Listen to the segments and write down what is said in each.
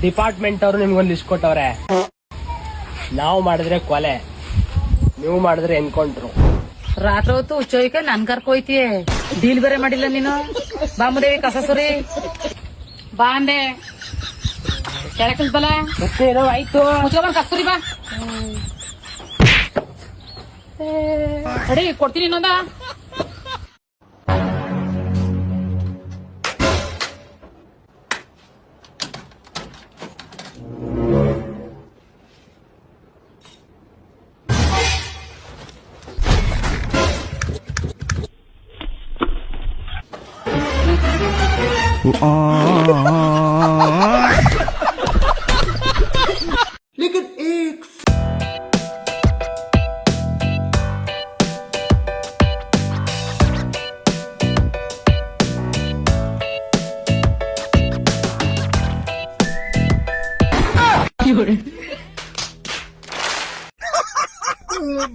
Department ಅವರು ನಿಮ್ಗೊಂದು list ಕೊಟ್ಟವ್ರೆ. ನಾವು ಮಾಡಿದ್ರೆ ಕೊಲೆ, ನೀವು ಮಾಡಿದ್ರೆ ಎನ್ಕೊಂಡ್ರು. ರಾತ್ರಿ ಹೊತ್ತು ಹುಚ್ಚೋಯ್ಕ ನನ್ ಕರ್ಕೋಯ್ತೀಯ. ಡೀಲ್ ಬೇರೆ ಮಾಡಿಲ್ಲ ನೀನು. ಬಾಮುದೇವಿ ಕಸ ಸುರಿ ಬಾ ಅಂದೆ. ಕೆಳಕಲ್ಬಲ ಏನೋ ಆಯ್ತು. ಮುಚ್ಕೊಂಡ್ ಕಸ್ತೂರಿ ಬಾ. ಸರಿ ಕೊಡ್ತೀನಿ ಇನ್ನೊಂದ.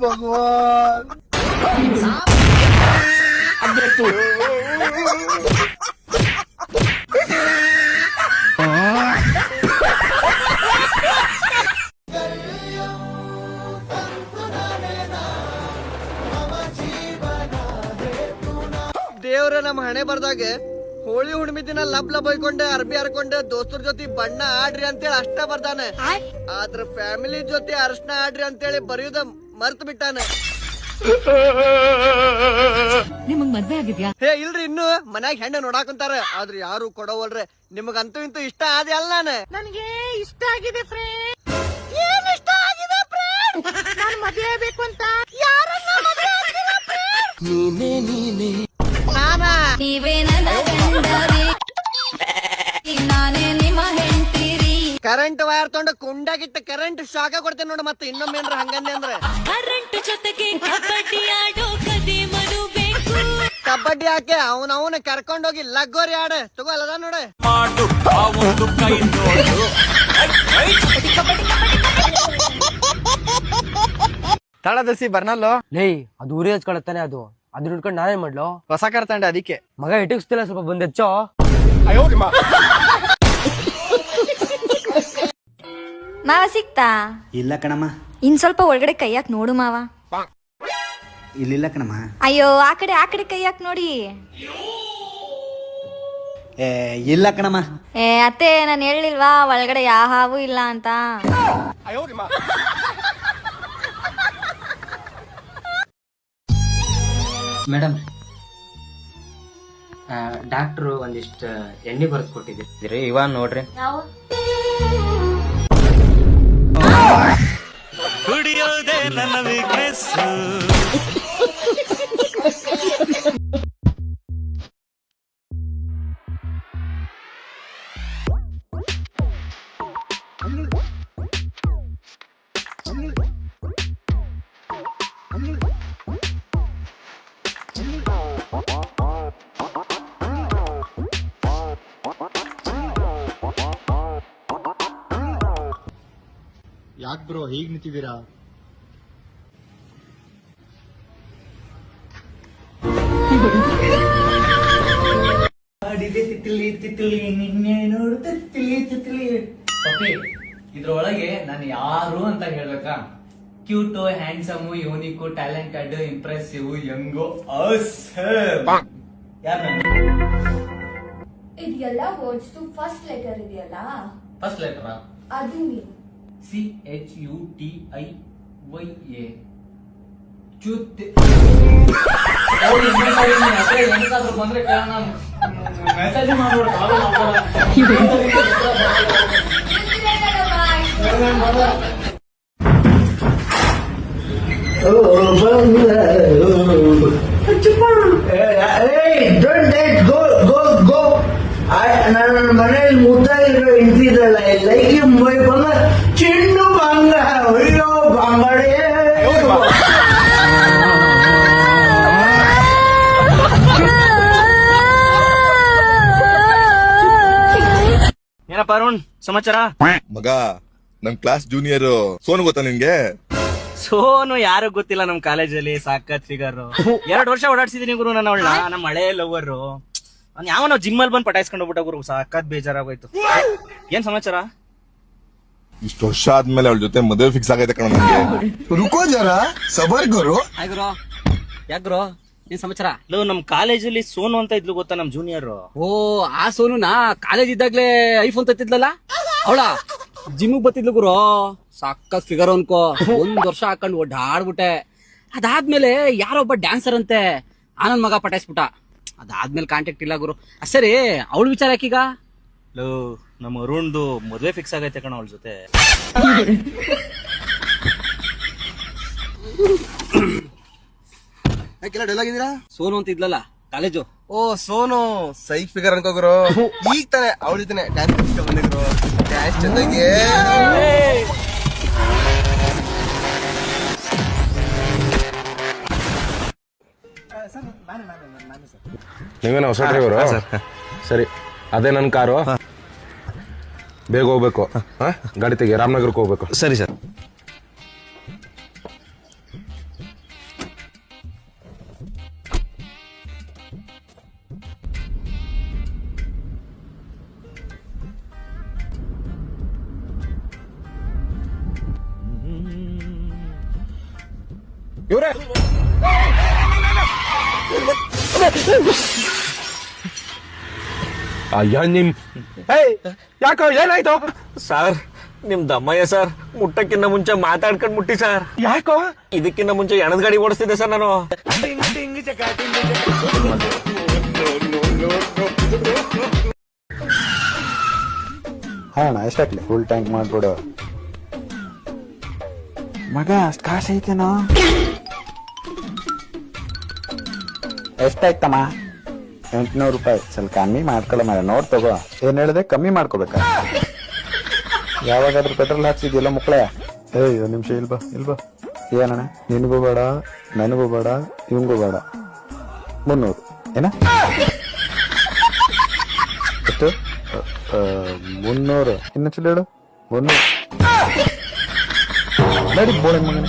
भगवान ದೇವ್ರ ನಮ್ಮ ಹಣೆ ಬರ್ದಾಗೆ ಹೋಳಿ ಹುಣ್ಣಿಮೆ ದಿನ ಲಬ್ ಲಬ್ ಹೊಯ್ಕೊಂಡೆ ಅರ್ಬಿ ಹರ್ಕೊಂಡೆ ದೋಸ್ತರ ಜೊತೆ ಬಣ್ಣ ಆಡ್ರಿ ಅಂತೇಳಿ ಅಷ್ಟ ಬರ್ತಾನೆ. ಆದ್ರ ಫ್ಯಾಮಿಲಿ ಜೊತೆ ಅರ್ಶನ ಆಡ್ರಿ ಅಂತೇಳಿ ಬರೆಯುದ ಮರ್ತ್ ಬಿಟ್ಟಾನೆ. ನಿಮಗ್ ಮದ್ವೆ ಆಗಿದ್ಯಾ? ಹೇ ಇಲ್ರಿ, ಇನ್ನು ಮನ್ಯಾಗ ಹೆಣ್ಣು ನೋಡಾಕಂತಾರ, ಆದ್ರ ಯಾರು ಕೊಡವಲ್ರಿ. ನಿಮಗಂತೂ ಇಂತೂ ಇಷ್ಟ ಆದ ಅಲ್ಲ. ನನಗೆ ಇಷ್ಟ ಆಗಿದೆ ಫ್ರೆಂಡ್. ಏನ್ ಇಷ್ಟ ಆಗಿದೆ ಫ್ರೆಂಡ್? ನಾನು ಮದ್ವೆ ಆಗ್ಬೇಕು ಅಂತ. ಯಾರನ್ನ ಮದ್ವೆ ಆಗ್ತೀರಾ ಫ್ರೆಂಡ್? ನೀನೇ ನಾನಾ? ನೀವೇ ನನ್ನ ಗಂಡರೇ, ನಾನೇ ನಿಮ್ಮ ಹೆಂಡತಿರಿ. ಕರೆಂಟ್ ವೈರ್ ತೊಂಡು ಕುಂಡಾಗಿಟ್ಟ ಕರೆಂಟ್ ಶಾಕ ಕೊಡ್ತೇನೆ ನೋಡು. ಮತ್ತೆ ಇನ್ನೊಮ್ಮೆ ಏನ್ರ ಹಂಗಂದೆ ಅಂದ್ರೆ ಕರೆಂಟ್ ಜೊತೆಗೆ ಕಬಡ್ಡಿ ಆಡೋ ಕದೆ ಮರು ಬೇಕು. ಕಬಡ್ಡಿ ಹಾಕಿ ಅವನವನ ಕರ್ಕೊಂಡೋಗಿ ಲಗೋರಿ ಆಡ ತಗೋಲ್ಲದ ನೋಡು. ತಳದಸಿ ಬರ್ನಲ್ಲೋ. ಲೇ ಅದು ಉರಿ ಹಚ್ಕೊಳತ್ತಾನೆ. ಅದ್ರ ಹಿಡ್ಕೊಂಡು ನಾನೇನ್ ಮಾಡ್ಲು? ಹೊಸ ಕರ್ತಂಡೆ ಅದಕ್ಕೆ ಮಗ ಇಟಿಕ್ಸ್ತಿಲ್ಲ, ಸ್ವಲ್ಪ ಬಂದ್ ಹೆಚ್ಚೋ. ಮಾವ ಸಿಕ್ತಾ? ಇಲ್ಲ ಕಣಮ್ಮ. ಇನ್ ಸ್ವಲ್ಪ ಒಳಗಡೆ ಕೈ ಹಾಕ್ ನೋಡು ಮಾವ. ಇಲ್ಲಿಲ್ಲ ಕಣಮ್ಮ. ಅಯ್ಯೋ ಆ ಕಡೆ ಕೈ ಹಾಕ್ ನೋಡಿ. ಇಲ್ಲ ಕಣಮ್ಮ. ಅತ್ತೆ ನಾನು ಹೇಳಿಲ್ವಾ ಒಳಗಡೆ ಯಾವ ಹಾವು ಇಲ್ಲ ಅಂತ. ಮೇಡಮ್, ಡಾಕ್ಟ್ರು ಒಂದಿಷ್ಟು ಎಣ್ಣೆ ಬರೆದು ಕೊಟ್ಟಿದ್ದೀರಿ, ಇವಾಗ ನೋಡ್ರಿ. ಕುಡಿಯೋದೇ ನನ್ನ ವೀಕ್ನೆಸ್. ಯಾಕೆ ಬ್ರೋ ಹೀಗ್ ನಿಂತಿದ್ದೀರಾ? ಇದ್ರೊಳಗೆ ನಾನು ಯಾರು ಅಂತ ಹೇಳ್ಬೇಕಾ? Cute, handsome, unique, talented, impressive, ಯಂಗೋ, ಇದೆಲ್ಲ ವರ್ಡ್ಸ್ ಫಸ್ಟ್ ಲೆಟರ್ ಇದೆಯಲ್ಲ, ಫಸ್ಟ್ ಲೆಟರ್ ಅದು ನೀವು CHUTIYA ಚುತ್. ಬಂದ್ರೆ ಮೆಸೇಜ್ ಮಾಡ್ಬಿಡ. ನನ್ನ ಮನೆಯಲ್ಲಿ ಮುದ್ದಾಗಿರೋ ಇಂತಿದ್ದಲ್ಲ, ಲೈಕ್ ಬಂದ ಚಿಣ್ಣು ಬಂಗ. ಅಯ್ಯೋ ಬಂಗಾಳಿ ಏನಪ್ಪ ಅರುಣ್ ಸಮಾಚಾರ? ಮಗ, ನಮ್ ಕ್ಲಾಸ್ ಜೂನಿಯರ್ ಸೋನು ಗೊತ್ತಾ ನಿನ್ಗೆ? ಸೋನು ಯಾರು ಗೊತ್ತಿಲ್ಲ, ನಮ್ ಕಾಲೇಜಲ್ಲಿ ಸಾಕತ್ ಫಿಗರ್. 2 ವರ್ಷ ಓಡಾಡ್ಸಿದೀನಿ ಗುರು ನಾನು ಅವಳ. ನಮ್ಮ ಹಳೆ ಲವರ್ ಅವ್ನು ಯಾವ ನಾವು ಜಿಮ್ಮಲ್ಲಿ ಬಂದು ಪಟಾಯಿಸ್ಕೊಂಡು ಹೋಗ್ಬಿಟ್ಟ ಗುರು. ಸಾಕತ್ ಬೇಜಾರಾಗೋಯ್ತು. ಏನ್ ಸಮಾಚಾರ? ಇಷ್ಟು ವರ್ಷ ಆದ್ಮೇಲೆ ಅವಳ ಜೊತೆ ಮದುವೆ ಫಿಕ್ಸ್ ಆಗೈತೆ ಕಣ ನನಗೆ. ರುಕೋ ಜರ ಸಬರ್ ಗುರು. ಗುರು ಯಾಕ್ರೋ ಏನ್ ಸಮಾಚಾರ? ನಮ್ ಕಾಲೇಜಲ್ಲಿ ಸೋನು ಅಂತ ಇದ್ಲು ಗೊತ್ತಾ, ನಮ್ ಜೂನಿಯರ್. ಓ ಆ ಸೋನುನಾ ಕಾಲೇಜ್ ಇದ್ದಾಗ್ಲೇ ಐಫೋನ್ ತತ್ತಿದ್ಲಲ್ಲ ಅವಳ ಜಿಮ್ಗೆ ಬತ್ತಿದ್ಲು ಗುರು. ಸಕ್ಕ ಫಿಗರ್ ಅನ್ಕೋ. 1 ವರ್ಷ ಹಾಕೊಂಡು ಒಡ್ಡಾಡ್ಬಿಟ್ಟೆ. ಅದಾದ್ಮೇಲೆ ಯಾರೊಬ್ಬ ಡ್ಯಾನ್ಸರ್ ಅಂತೆ ಆನಂದ್ ಮಗ ಪಟಾಯಿಸ್ಬಿಟ್ಟ. ಅದಾದ್ಮೇಲೆ ಕಾಂಟ್ಯಾಕ್ಟ್ ಇಲ್ಲ ಗುರು. ಸರಿ ಅವಳ ವಿಚಾರ ಯಾಕೀಗ? ನಮ್ ಅರುಣ್ದು ಮದ್ವೆ ಫಿಕ್ಸ್ ಆಗೈತೆ ಕಣ ಅವಳ ಜೊತೆ. ಸೋನು ಅಂತ ಇದ್ಲಲ್ಲ ಕಾಲೇಜು. ಓ ಸೋನು ಸೈಕ್ ಫಿಗರ್ ಅನ್ಕೋ ಗುರು. ಈಗ ತಾನೆ ಅವಳ ಜೊತೆ ಡ್ಯಾನ್ಸ್ ಬಂದಿದ್ರು. ಡ್ಯಾನ್ಸ್ ಜೊತೆಗೆ ನೀವೇನ ಹೊಸ ಡ್ರೈವರು? ಸರಿ, ಅದೇ ನನ್ನ ಕಾರು. ಬೇಗ ಹೋಗ್ಬೇಕು. ಗಾಡಿ ತೆಗಿ, ರಾಮನಗರಕ್ಕೆ ಹೋಗ್ಬೇಕು. ಸರಿ ಸರ್. ಇವ್ರೆ ಅಯ್ಯ ನಿಮ್ ಯಾಕೋ ಏನಾಯ್ತು? ಸರ್ ನಿಮ್ ದಮ್ಮಯ್ಯ ಸರ್ ಮುಟ್ಟಕ್ಕಿಂತ ಮುಂಚೆ ಮಾತಾಡ್ಕೊಂಡ್ ಮುಟ್ಟಿ ಸರ್. ಯಾಕೋ? ಇದಕ್ಕಿಂತ ಮುಂಚೆ ಎಣದ್ ಗಾಡಿ ಓಡಿಸ್ತಿದ್ದೆ ಸರ್ ನಾನು. ಅಣ್ಣ ಎಷ್ಟಾಗ್ಲಿ ಫುಲ್ ಟ್ಯಾಂಕ್ ಮಾಡ್ಬಿಡು ಮಗ. ಅಷ್ಟು ಕಾಸು ಐತೇನೋ? ಎಷ್ಟಾಯ್ತಮ್ಮ? 800 ರೂಪಾಯಿ. ಸ್ವಲ್ಪ ಕಮ್ಮಿ ಮಾಡ್ಕೊಳ್ಳೋ ಮಗ. ನೋಡ್ ತಗೋ. ಏನ್ ಹೇಳಿದೆ? ಕಮ್ಮಿ ಮಾಡ್ಕೋಬೇಕಾ? ಯಾವಾಗಾದ್ರೂ ಪೆಟ್ರೋಲ್ ಹಾಕ್ಸಿದ್ಯಲ್ಲ ಮಕ್ಕಳೇ? ಏಯ್ ಒಂದ್ ನಿಮಿಷ ಇಲ್ಬಾ ಇಲ್ಬಾ. ಏನಣ್ಣ? ನಿನಗೂ ಬೇಡ, ನನಗೂ ಬೇಡ, ಇವಂಗೂ ಬೇಡ. 300 ಏನ? ಎಷ್ಟು? 300. ಇನ್ನು ಚಲೋ ಹೇಳು. 300 ನಡಿ ಬೋಳೆ ಮಗನ.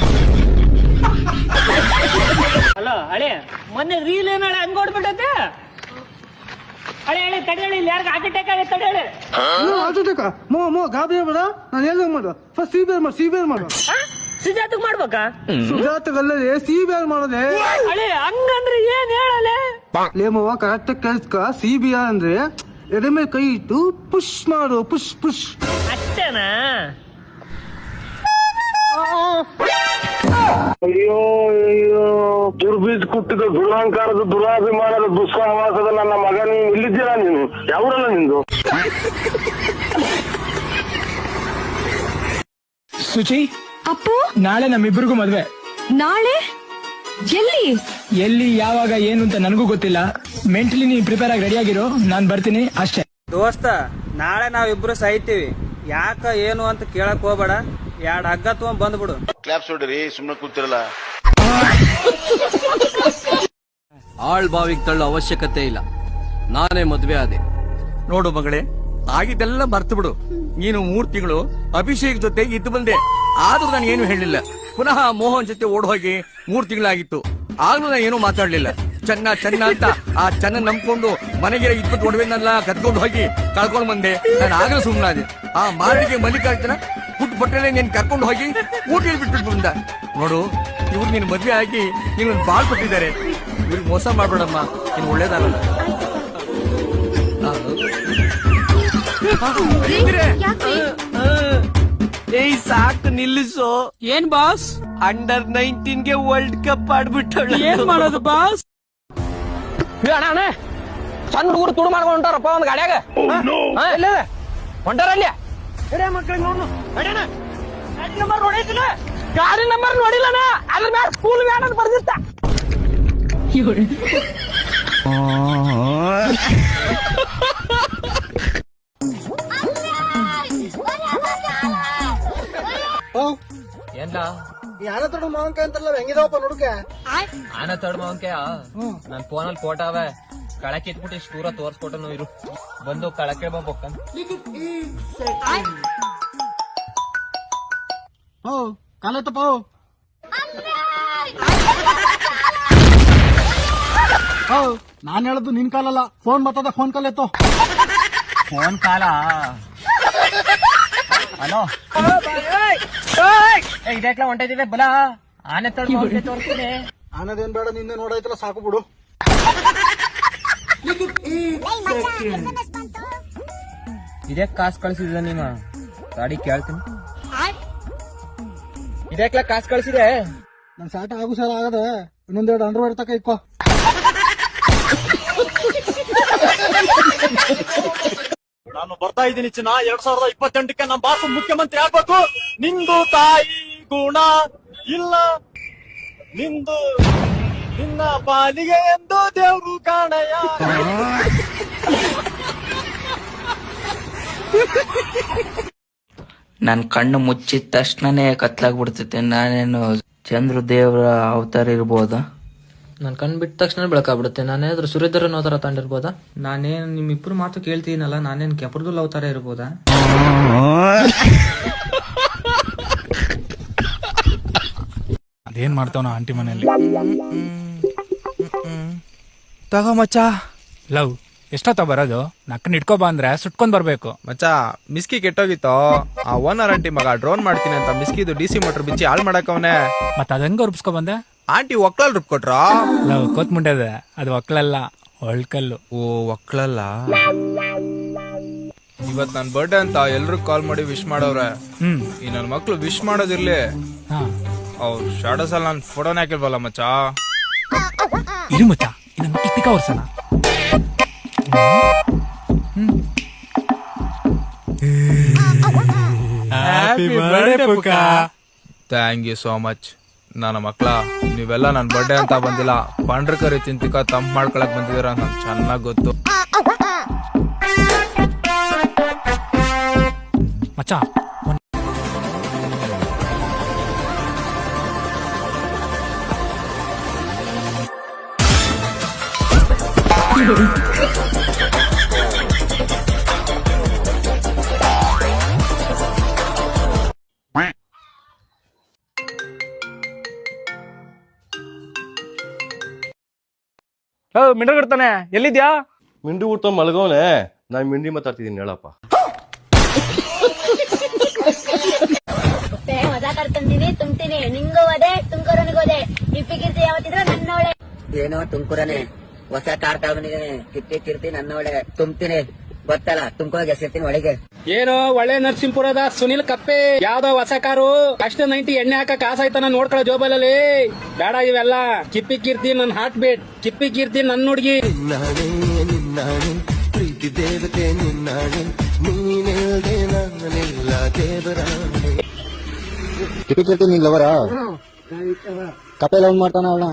ಹಲೋ ಹಳೆ ಮೊನ್ನೆ ರೀಲ್ ಏನ ಹಂಗ ಹೊಡ್ಬಿಟ್ಟೆ. ಹಳೆ ಹಳೆ ತಡೆಯಳಿ, ಇಲ್ಲಿ ಯಾರಿಗೆ ಹಾರ್ಟ್ ಅಟ್ಯಾಕ್ ಆಗತ್ತೆ ತಡೆಯಳಿ. ಗಾಬರಿ ಬೇಡ. ನಾನು ಎಲ್ಲ ಮಾಡು. ಫಸ್ಟ್ ಸಿಬಿಆರ್ ಮಾಡು. ಸಿಬಿಆರ್ ಮಾಡು. ಸುಜಾತಗ್ ಮಾಡ್ಬೇಕಾ? ಸುಜಾತಗಲ್ಲದೆ ಸಿಬಿಆರ್ ಮಾಡೋದೆ. ಹಳೆ ಹಂಗಂದ್ರೆ ಏನ್ ಹೇಳಲೆ? ಲೇಮವ್ವ ಕರೆಕ್ಟ್ ಕೇಳಿಸ್ಕ. ಸಿಬಿಆರ್ ಅಂದ್ರೆ ಎಡೆ ಮೇಲೆ ಕೈ ಇಟ್ಟು ಪುಷ್ ಮಾಡು. ಪುಷ್ ಪುಷ್ ಅಷ್ಟೇನಾ? ಅಯ್ಯೋ ಅಯ್ಯೋ, ದುರ್ಬೀಜ್ ಕುಟ್ಟಿದ ದುರಹಂಕಾರದ ದುರಾಭಿಮಾನದ ದುಸ್ಸಹವಾಸದ ನನ್ನ ಮಗ, ನೀನು ಇಲ್ಲಿದ್ದೀರಾ? ನೀನು ಯಾವೂರಲ್ಲ ನಿಂದು? ಸುಚಿ ಅಪ್ಪು, ನಾಳೆ ನಮ್ಮಿಬ್ಬರಿಗೂ ಮದ್ವೆ. ನಾಳೆ ಎಲ್ಲಿ? ಎಲ್ಲಿ, ಯಾವಾಗ, ಏನು ಅಂತ ನನಗೂ ಗೊತ್ತಿಲ್ಲ. ಮೆಂಟಲಿ ನೀನ್ ಪ್ರಿಪೇರ್ ಆಗಿ ರೆಡಿ ಆಗಿರೋ, ನಾನ್ ಬರ್ತೀನಿ ಅಷ್ಟೇ. ದೋಸ್ತ, ನಾಳೆ ನಾವಿಬ್ರು ಸಾಯ್ತೀವಿ. ಯಾಕ ಏನು ಅಂತ ಕೇಳಕ್ ಹೋಗ್ಬೇಡ. 2 ಹಗ್ಗ ತಗೊಂಡ್ ಬಂದ್ಬಿಡು. ಕ್ಲಾಪ್ಸ್ ಹೊಡಿರಿ, ಸುಮ್ಮನೆ ಕೂತಿರಲ್ಲ. ಆಳ್ ಬಾವಿಗೆ ತಳ್ಳೋ ಅವಶ್ಯಕತೆ ಇಲ್ಲ. ನಾನೇ ಮದ್ವೆ ಆದೆ. ನೋಡು ಮಗಳೇ, ಆಗಿದ್ದೆಲ್ಲ ಮರ್ತು ಬಿಡು. ನೀನು 3 ತಿಂಗಳು ಅಭಿಷೇಕ್ ಜೊತೆ ಇದ್ದು ಬಂದೆ. ಆದ್ರೂ ನಾನು ಏನು ಹೇಳಿಲ್ಲ. ಪುನಃ ಮೋಹನ್ ಜೊತೆ ಓಡ್ ಹೋಗಿ 3 ತಿಂಗಳಾಗಿತ್ತು. ಆಗ್ಲೂ ನಾನು ಏನೂ ಮಾತಾಡ್ಲಿಲ್ಲ. ಚೆನ್ನ ಚೆನ್ನ ಅಂತ ಆ ಚೆನ್ನ ನಂಬ್ಕೊಂಡು ಮನೆಗೆ 20 ಒಡವೆನೆಲ್ಲ ಕತ್ಕೊಂಡು ಹೋಗಿ ಕಳ್ಕೊಂಡ್ ಬಂದೆ. ನಾನು ಆಗಲೂ ಸುಮ್ಮನಾದೆ. ಆ ಮಾರಡಿಗೆ ಮಲ್ಲಿಕಾರ್ಜುನ ಹುಟ್ಟು ಬಟ್ಟೆಲೆ ನೀನ್ ಕರ್ಕೊಂಡು ಹೋಗಿ ಊಟಿ ಬಿಟ್ಬಿಟ್ಟು ಬಂದ. ನೋಡು, ಇವ್ರು ನೀನ್ ಮದ್ವೆ ಆಗಿ ನೀನೊಂದು ಬಾಳ್ ಕೊಟ್ಟಿದ್ದಾರೆ. ಇವ್ರಿಗೆ ಮೋಸ ಮಾಡ್ಬೇಡಮ್ಮ, ನೀನ್ ಒಳ್ಳೇದಾಗಲ್ಲ. ಏಯ್ ಸಾಕು ನಿಲ್ಲಿಸು. ಏನ್ ಬಾಸ್? ಅಂಡರ್ 19ಗೆ ವರ್ಲ್ಡ್ ಕಪ್ ಆಡ್ಬಿಟ್ಟಳು. ಏನ್ ಮಾಡೋದು ಬಾಸ್? ಅಣ್ಣ ಸಣ್ಣ ಹುಡುಗರು ತುಡು ಮಾಡ್ಕೊಂಡು ಹೊಂಟಾರಪ್ಪ ಒಂದ್ ಗಾಡ್ಯಾಗ. ಹೊಂಟಾರ ಅಲ್ಲಿ ಮಕ್ಳಿಗೆ ನೋಡು. ಗಾಡಿ ನಂಬರ್ ನೋಡಿಲ್ಲ. ಗಾಡಿ ನಂಬರ್ ನೋಡಿಲ್ಲನ, ಅದ್ರ ಮ್ಯಾಲ ಸ್ಕೂಲ್ ವ್ಯಾನ್ ಅಂತ ಬರ್ದಿತ್ತ. ಏನ್ಲ ಯಾರ ತೊಡು ಮಾವಂಕಾಯ ಅಂತಾರಲ್ಲ, ಹೆಂಗಿದಾವಪ್ಪ ನೋಡ್ಕ. ಆನ ತಡ್ ಮಾವಂಕಾಯ ನನ್ ಫೋನಲ್ಲಿ ಫೋಟೋ ಅವೆ. ಕಳಕ್ ಇಟ್ಬಿಟ್ಟು ಇಷ್ಟು ದೂರ ತೋರ್ಸ್ಕೊಟ್ಟನು. ಇರು ಬಂದು ಕಳಕ್ಕೆ ಬೊಕ್ಕ. ಕಾಲತ್ತಪ್ಪ. ನಾನ್ ಹೇಳದ್ದು ನಿನ್ ಕಾಲಲ್ಲ, ಫೋನ್ ಬರ್ತದ. ಫೋನ್ ಕಾಲ್ ಎತ್ತೋ. ಫೋನ್ ಕಾಲ ಹಲೋ ಇದೆಕ್ಲ ಹೊಂಟೈತಿದೆ ಬಲ ಆನೆ ತೋರಿಸ್ತೀನಿ. ಅನ್ನೋದೇನ್ ಬೇಡ, ನಿನ್ನೆ ನೋಡಾಯ್ತಲ್ಲ ಸಾಕು ಬಿಡು. ಇದೇ ಕಾಸು ಕಳ್ಸಿದ ನೀನು ಗಾಡಿ ಕೇಳ್ತೀನಿ. ಇದೆಕ್ಲ ಕಾಸು ಕಳ್ಸಿದೆ. ನನ್ ಸಾಟ ಆಗು ಸಲ ಆಗದೆ, ಇನ್ನೊಂದೆರಡು ಅಂಡರ್ವೇರ್ ತಕ ಇಕ್ಕೋ. ನಾನು ಬರ್ತಾ ಇದ್ದೀನಿ ಚಿನ್ನ. 2028ಕ್ಕೆ ನಮ್ಮ ಬಾಸು ಮುಖ್ಯಮಂತ್ರಿ ಆಗ್ಬೇಕು. ನಿಂದು ತಾಯಿ ಗುಣ ಇಲ್ಲ, ನಿನ್ನ ಪಾಲಿಗೆ ಎಂದು ದೇವ್ರು ಕಾಣಯ್ಯ. ನನ್ ಕಣ್ಣು ಮುಚ್ಚಿದ ತಕ್ಷಣನೇ ಕತ್ಲಾಗ್ಬಿಡ್ತೈತೆ. ನಾನೇನು ಚಂದ್ರ ದೇವರ ಅವತಾರ ಇರ್ಬೋದಾ? ನನ್ ಕಣ್ ಬಿಟ್ಟ ತಕ್ಷಣ ಬೆಳಕಾಗ್ಬಿಡುತ್ತೆ. ನಾನೇನಾದ್ರೂ ಸೂರ್ಯಧರನ್ ಅವತಾರ ತಂದಿರ್ಬೋದಾ? ನಾನೇನು ನಿಮ್ಮಿಬ್ರು ಮಾತು ಕೇಳ್ತೀನಲ್ಲ, ನಾನೇನು ಕೆಪರ್ದುಲ್ ಅವತಾರ ಇರ್ಬೋದಾ? ಅದೇನ್ ಮಾಡ್ತಾವನ ಆಂಟಿ ಮನೆಯಲ್ಲಿ? ತಗೋ ಮಚ್ಚ. ಲವ್ ಎಷ್ಟೊತ್ತ ಬರೋದು? ನಕ್ಕನ್ ಇಟ್ಕೊ ಬಂದ್ರೆ ಸುಟ್ಕೊಂಡ್ ಬರ್ಬೇಕು. ಮಚ್ಚ, ಮಿಸ್ಕಿ ಕೆಟ್ಟೋಗಿತ್ತು. ಆ ಓನರ್ ಆಂಟಿ ಮಗ ಡ್ರೋನ್ ಮಾಡ್ತೀನಿ ಅಂತ ಮಿಸ್ಕಿದು DC ಮೋಟರ್ ಬಿಚ್ಚಿ ಹಾಳು ಮಾಡಕ್ಕವನೆ. ಮತ್ತ ಅದ ಹೆಂಗ ರುಬ್ಸ್ಕೊ ಬಂದೆ? ಆಂಟಿ ಒಕ್ಲಲ್ ರುಬ್ಕೊಟ್ರ. ಲವ್ ಕೋತ್ ಮುಂಡೆದ, ಅದು ಒಕ್ಲಲ್ಲ, ಒಳ್ಕಲ್ಲು. ಓ, ಒಕ್ಲಲ್ಲ. ಇವತ್ ನನ್ ಬರ್ಡೇ ಅಂತ ಎಲ್ರು ಕಾಲ್ ಮಾಡಿ ವಿಶ್ ಮಾಡವ್ರೆ. ಈ ನನ್ ಮಕ್ಳು ವಿಶ್ ಮಾಡೋದಿರ್ಲಿ, ಅವ್ರ ಶಾಡೋಸ್ ಅಲ್ಲಿ ನನ್ ಫೋಟೋನೇ ಹಾಕಿಲ್ವಲ್ಲ ಮಚ್ಚ. ಇರು ಮಚ್ಚ, ಇನ್ನ ಮಕ್ಕಳು ತಿಕ್ಕ ವರ್ಷನ. Thank you so much. ನನ್ನ ಮಕ್ಳ, ನೀವೆಲ್ಲ ನನ್ ಬರ್ಡೇ ಅಂತ ಬಂದಿಲ್ಲ, ಪಾಂಡ್ರಕರಿ ತಿಂತಿಕ ತಂಪ್ ಮಾಡ್ಕೊಳಕ್ ಬಂದಿದ್ದೀರ, ನಂಗೆ ಚೆನ್ನಾಗ್ ಗೊತ್ತು. ಮಚ್ಚ ಮಿಂಡ್ರಗಡ್ತಾನೆ, ಎಲ್ಲಿದ್ಯಾ? ಮಿಂಡಿ ಊಟ ಮಲ್ಗವನೆ. ನಾನ್ ಮಿಂಡಿ ಮಾತಾಡ್ತಿದ್ದೀನಿ, ಹೇಳಪ್ಪ. ಮಜಾ ಕರ್ಕೊಂತೀನಿ, ತುಂಬ್ತೀನಿ, ನಿಂಗೂ ಅದೇ ತುಮಕೂರನಿಗೂ ಅದೇ. ಕಿರ್ತಿ ಯಾವತ್ತಿದ್ರು ನನ್ನೋಳೆ. ಏನೋ ತುಮಕೂರನೆ ಹೊಸ ಕಾರ್ ತಗೊಂಡಿದ್ದೀನಿ, ಕಿರ್ತಿ ನನ್ನೋಳೆ. ತುಂಬ್ತೀನಿ, ಗೊತ್ತಲ್ಲ, ತುಮಕೂರಿಗೆ ಎಸಿರ್ತೀನಿ ಒಳಗೆ. ಏನು ಒಳ್ಳೆ ನರಸಿಂಹಪುರದ ಸುನಿಲ್ ಕಪ್ಪೆ, ಯಾವ್ದೋ ಹೊಸ ಕಾರು, ಅಷ್ಟ 90 ಎಣ್ಣೆ ಹಾಕಕ್ ಆಸಾಯ್ತಾನ ನೋಡ್ಕೊಳ್ಳೋ ಜೋಬಲಲ್ಲಿ. ಬೇಡ ಇವೆಲ್ಲ. ಕಿಪ್ಪಿ ಕೀರ್ತಿ ನನ್ ಹಾರ್ಟ್ ಬೀಟ್, ಕಿಪ್ಪಿ ಕೀರ್ತಿ ನನ್ ಹುಡ್ಗಿ. ಪ್ರೀತಿ ದೇವತೆ ನಿನ್ನಾಣೆ, ನೀನಿಲ್ದೆ ನಾನಿಲ್ಲ ದೇವರ. ಕಿಪ್ಪಿ ಕೀರ್ತಿ ನೀನ್ ಲವರ? ಕಪ್ಪೆ ಲವ್ ಮಾಡ್ತಾನ ಅವಳ.